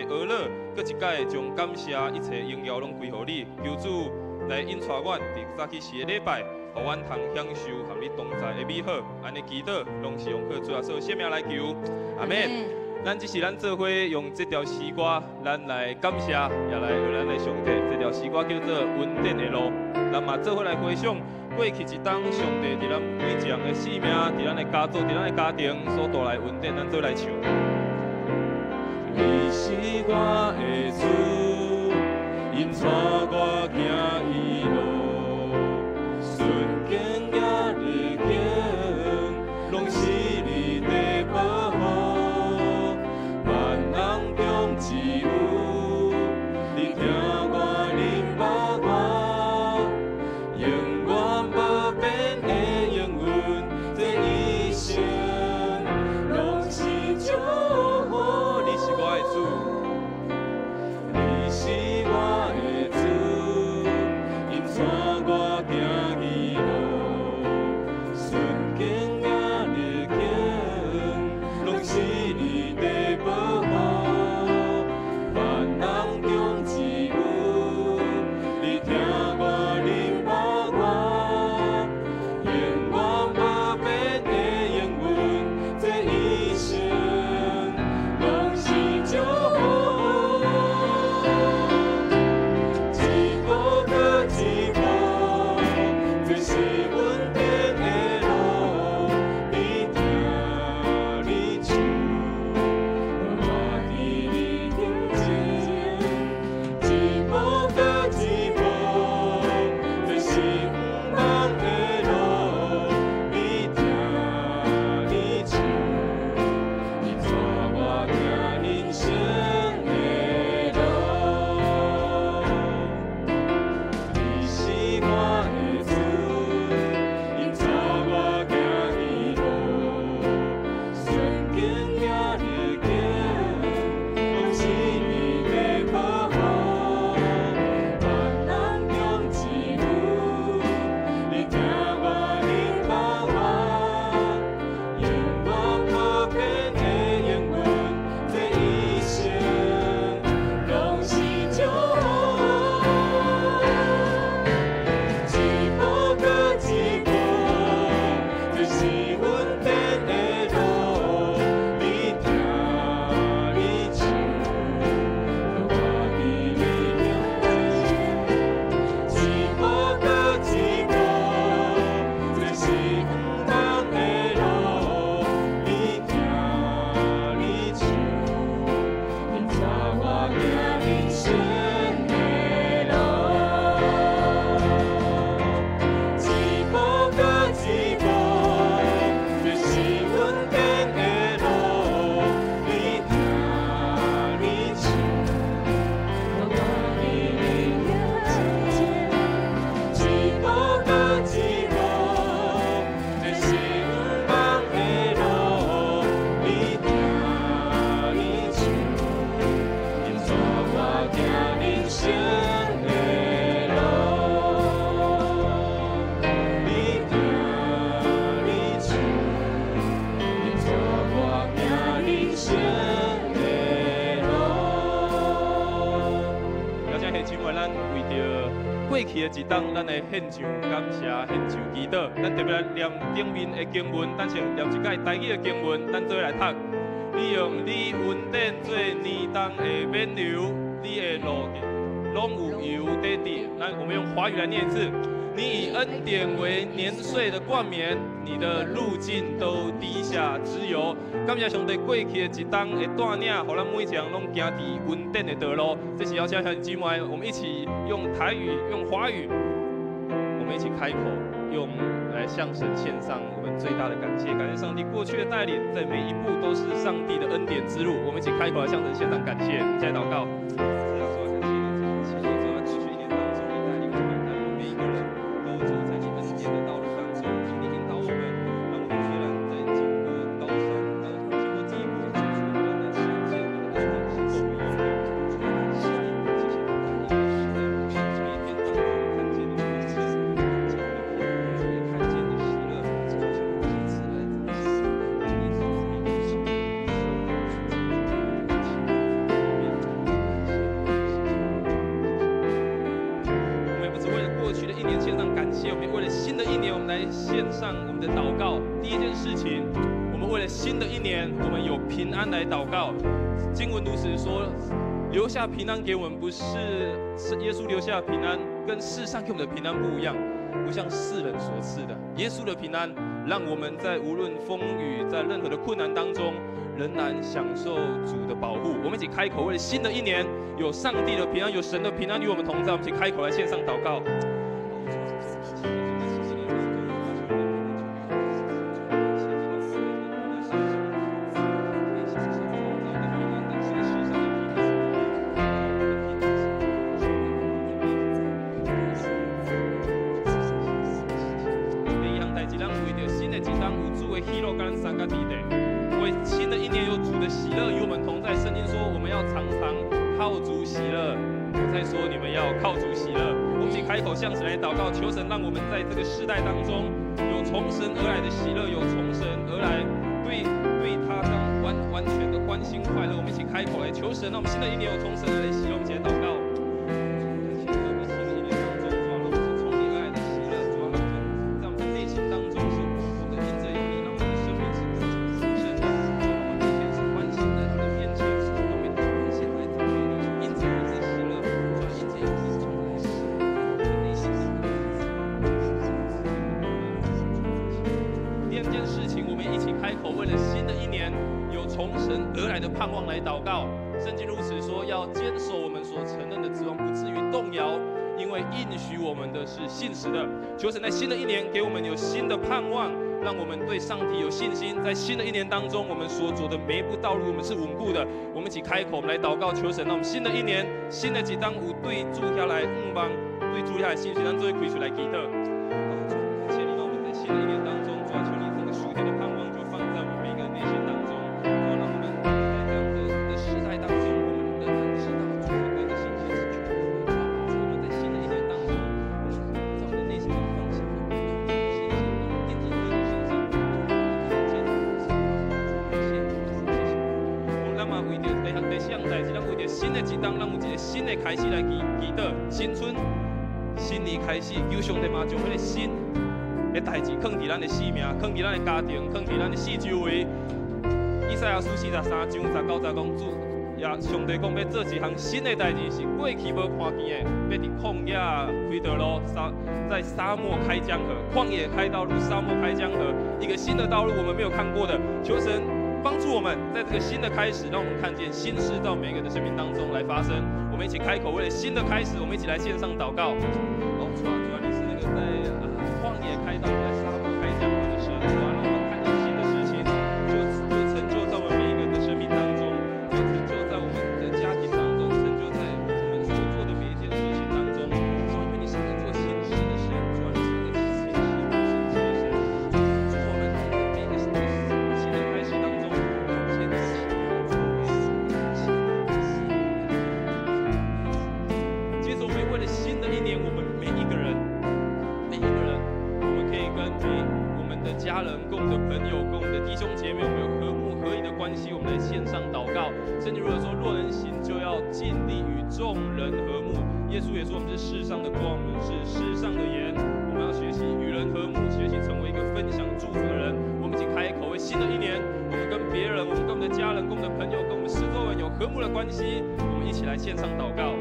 娱乐，搁一届将感谢一切荣耀拢归乎你，求主来引带阮伫早起时的礼拜，互阮通享受和你同在的美好。安尼祈祷，拢是用靠主耶稣圣名来求，阿门。咱这是咱做伙用这条诗歌，咱来感谢，也来为咱的上帝。这条诗歌叫做《稳定的路》，咱嘛做伙来回想过去一冬上帝伫咱每一人的生命，伫咱的家族，伫咱的家庭所带来稳定，咱做来唱。你是我的主，因带我行伊路，顺境也逆境，拢是你的保护。万人中只有你听我领把我，永远不变的应允，这一生拢是祝福。你是我的主，你是我的主，因带我行伊路，顺境也逆境，拢是你的保护。万人中只有你听我领把我，永远不变的应允，这一生拢是祝福。一步搁一步，这是稳定的路，你行你走，我伫你面前。一步搁一步，这是不茫的路，你行你走，你带我行人生的路。你是我的主，因带我行伊路，顺境也逆境，拢是你的保护。万人中只有你听我领把我，永远不变的应允，这一生拢是祝福。一步搁一步，这是稳定的路，你行你走，我伫你面前。一步搁一步，这是不茫的路，你行你走，你带我行人生的路。一步搁一步，这是稳定的路，你行你走，我伫你面前。一步搁一步，这是不茫的路，你行你走，因带我行人生的路。你行你走，因带我行人生的路。了解迄姊妹，咱为着过去的一冬，咱来献上感谢，献上祈祷。咱特别来念顶面的经文，咱先念一解台语的经文，咱做来读。你用你稳定做年冬的冕旒，你的路拢有油在滴。那我们用华语来念一次：你以恩典为年岁的冠冕，你的路径都滴下脂油。感谢上帝过去的一冬的带领，让咱每一人拢行伫稳定的道路。这是邀请兄弟姊妹，我们一起用台语、用华语，我们一起开口，用来向神献上我们最大的感谢。感谢上帝过去的带领，在每一步都是上帝的恩典之路。我们一起开口来向神献上感谢。我们再祷告。献上我们的祷告。第一件事情，我们为了新的一年，我们有平安来祷告。经文如此说，留下平安给我们，不是耶稣留下的平安，跟世上给我们的平安不一样，不像世人所赐的。耶稣的平安，让我们在无论风雨，在任何的困难当中，仍然享受主的保护。我们一起开口，为了新的一年，有上帝的平安，有神的平安与我们同在。我们一起开口来献上祷告。为新的一年有主的喜乐与我们同在。圣经说我们要常常靠主喜乐，我在说你们要靠主喜乐。我们一起开口向神来祷告，求神让我们在这个世代当中有从神而来的喜乐，有从神而来对他这样完全的欢欣快乐。我们一起开口来求神，让我们新的一年有从神而来的喜乐。我们一起来祷告。盼望来祷告，圣经如此说，要坚守我们所承认的指望，不至于动摇，因为应许我们的是信实的。求神在新的一年给我们有新的盼望，让我们对上帝有信心。在新的一年当中，我们所走的每一步道路，我们是稳固的。我们一起开口，我们来祷告，求神让我们新的一年，新的一当有对主下来望，对主下来信心，让作为开始来祈祷。谢你让我们在新的一年当中，主啊，求你这个属天的盼望就放在我们每个人内心当中。新的一当，让有一个新的开始来祈祷。新春、新年开始，求上帝嘛，将迄个新的代志放伫咱的生命，放伫咱的家庭，放伫咱的四周围。以赛亚书43章19节讲，主也上帝讲要做一项新的代志，是过去无看见的，要伫旷野开道路，在沙漠开江河，旷野开道路，沙漠开江河，一个新的道路，我们没有看过的。求神帮助我们在这个新的开始，让我们看见新事到每个人的生命当中来发生。我们一起开口，为了新的开始，我们一起来线上祷告。主啊，你是那个在旷野开道，在沙漠开江河的神。主啊，让我们看见新的事情，就成就在我们每一个人的生命当中，就成就在我们的家庭当中，成就在我们所做的每一件事情当中。主啊，因为你是能做新事的神，主啊，你是那个新事神奇的神。主，我们每一个新的开始当中。接着，我们为了新的一年，我们每一个人，我们可以跟我们的家人、跟我们的朋友、跟我们的弟兄姐妹，我们有和睦合一的关系，我们来线上祷告。甚至如果说若人行，就要尽力与众人和睦。耶稣也说，我们是世上的光，我们是世上的盐，我们要学习与人和睦，学习成为一个分享祝福的人。我们一起开口，为新的一年，我们跟别人，我们跟我们的家人、跟我们的朋友、跟我们四周人有和睦的关系。我们一起来线上祷告。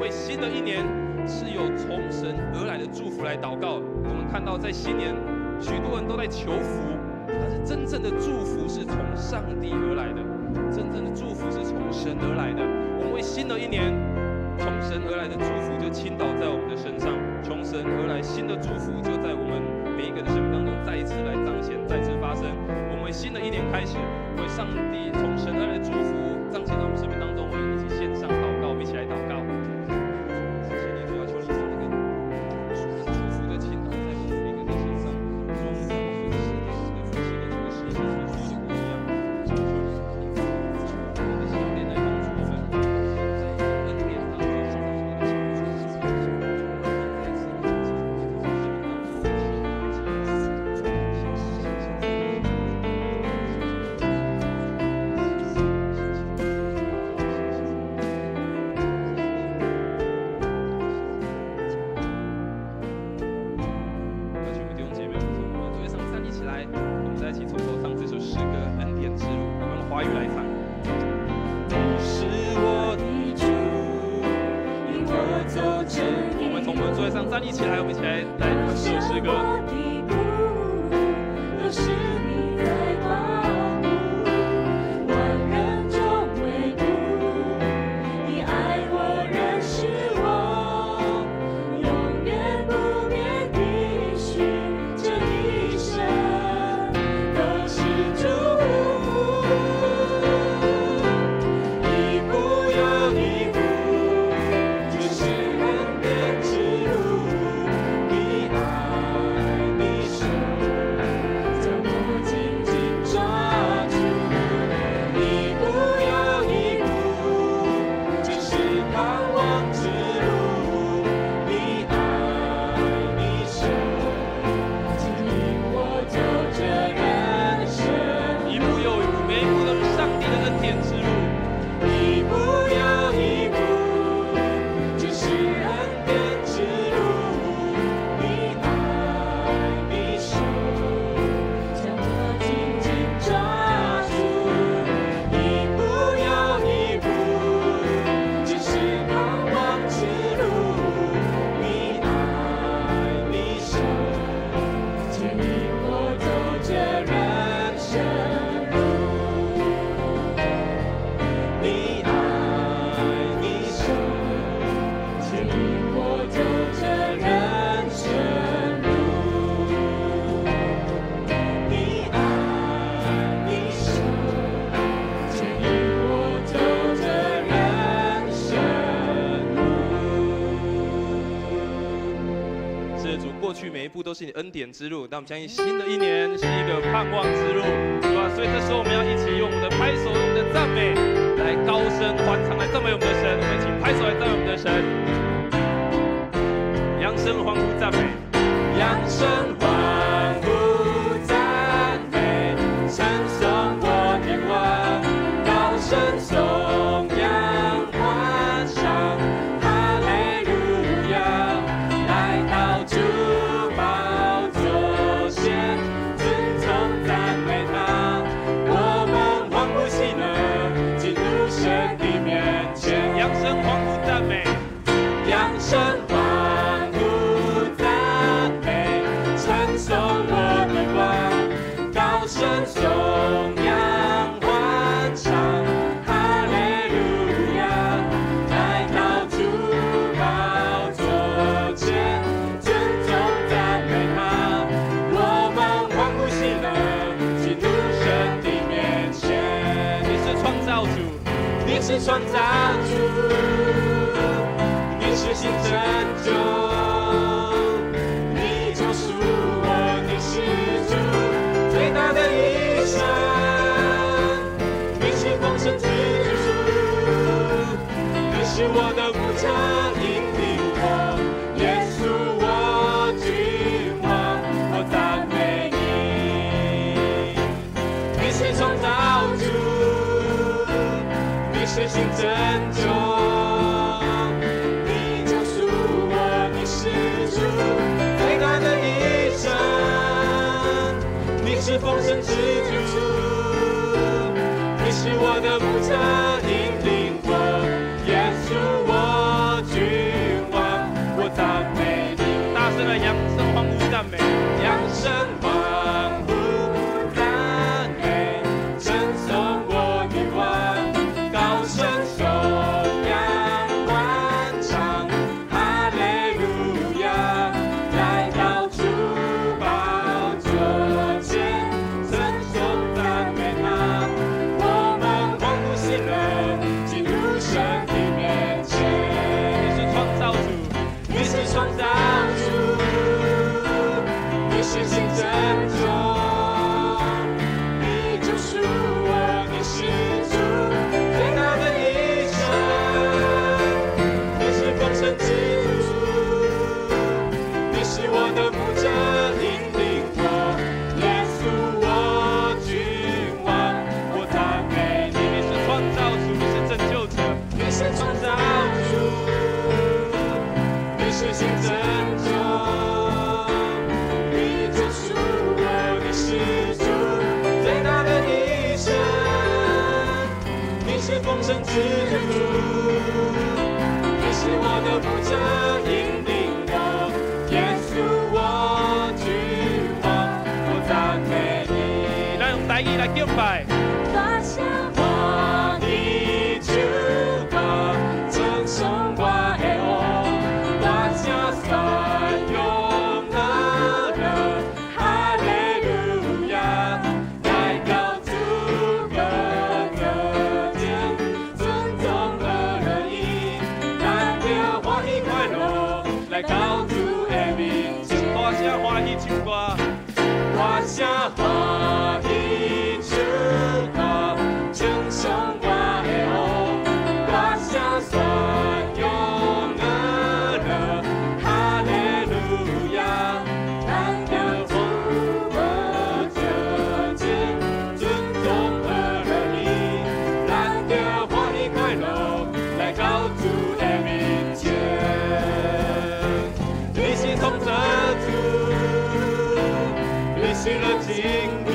新的一年是有从神而来的祝福来祷告。我们看到在新年，许多人都在求福，但是真正的祝福是从上帝而来的，真正的祝福是从神而来的。我们为新的一年，从神而来的祝福就倾倒在我们的身上，从神而来新的祝福就在我们每一个人的生命当中再一次来彰显，再次发生。我们为新的一年开始，为上帝从神而来的祝福彰显到我们生命当中，我们一起线上祷告，我们一起来祷告。华语来唱。我们从我们座位上站立起来，我们一起来读这首诗歌。每一步都是你恩典之路，但我们相信新的一年是一个盼望之路，是吧？所以这时候我们要一起用我们的拍手、用我们的赞美来高声欢唱，来赞美我们的神。我们一起拍手来赞美我们的神，扬声欢呼赞美，扬声欢呼赞美，称颂我的王，高声颂扬欢唱，哈利路亚，来到主。声欢呼赞美，称颂我的王，高声颂扬欢唱，哈利路亚，来到主宝座前，尊重赞美他，我们欢呼喜乐，进入神的面前。你是创造主，你是创造主。是新拯救，你救赎我，你是主最大的医生，你是丰盛之主，你是我的牧者，引领我，耶稣我君王，我赞美你。你是创造主，你是新拯救。最大的医生，你是丰盛之主，你是我的牧者，引领我，耶稣我君王，我赞美你。大声的扬声欢呼赞美，扬声欢呼赞美，称颂我的王，高声颂扬欢唱。创造主，你是新拯救，你救赎我，你是主最大的医生，你是丰盛之主，你是我的牧者，引领我，耶稣我君王，我赞美你。你是创造主，你是拯救者，你是创造主。是新拯救，你救赎我，你是主最大的医生，丰盛之主，你是我的牧者，引领我，耶稣我君王，我赞美你。咱用台语来敬拜。我的主啊，称颂我的王，我将善用乐乐，哈利路亚，来到主的热情，尊重乐乐意，咱着欢喜快乐，来到主的面前，大声欢喜唱歌，大声欢喜。称颂我的王，大声宣扬乐乐，哈利路亚，咱着丰富热情，尊重乐乐意，咱着欢喜快乐，来到主的面前。你是创造主，你是热情主。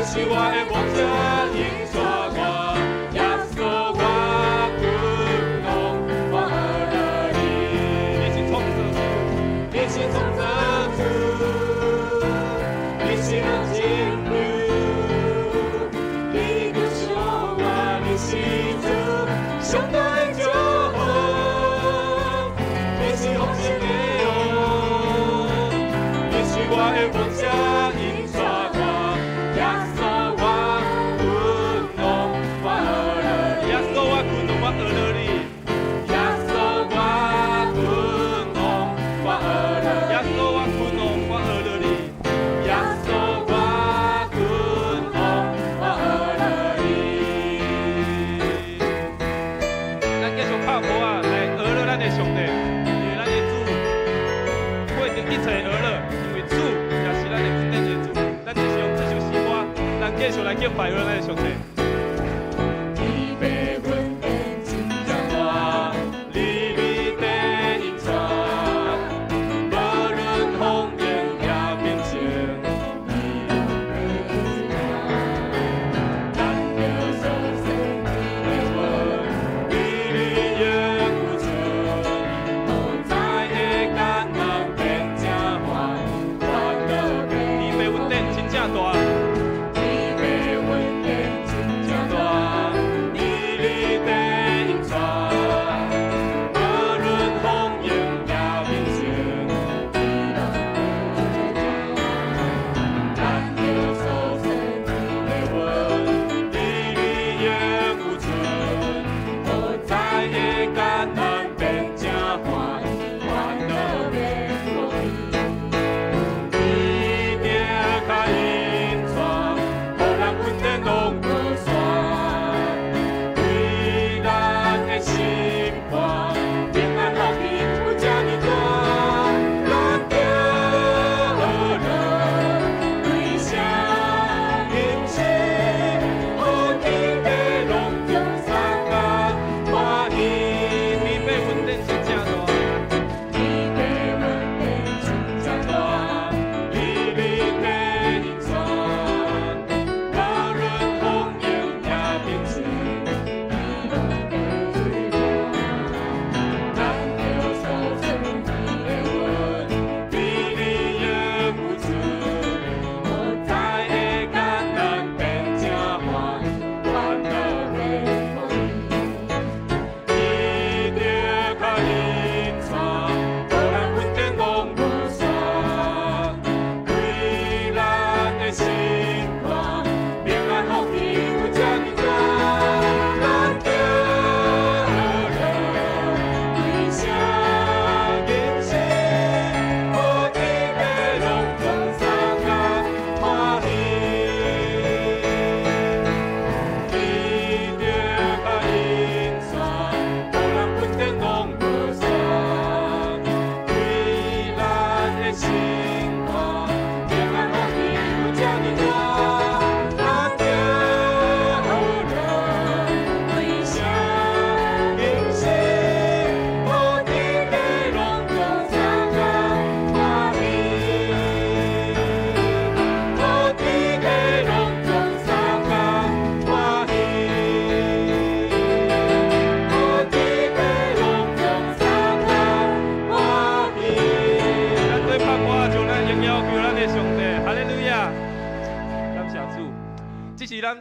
是我的王者，引带我，耶稣我君王，我儿你。你是创造主，你是创造主，你是热情主，你救赎我，你是主，上帝的救恩，你是丰盛的王，你是我的王者，引带我。继续来敬拜咱的上帝。你被阮变真正大，你里地隐藏，无论风言也变情，你让人知道。咱着所生的魂，你里也无存，无在的艰难变正欢，欢乐变。你被阮变真正大。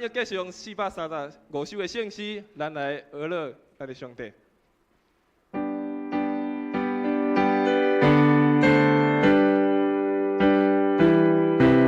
要继续用435首的圣诗，咱来俄乐咱的上帝。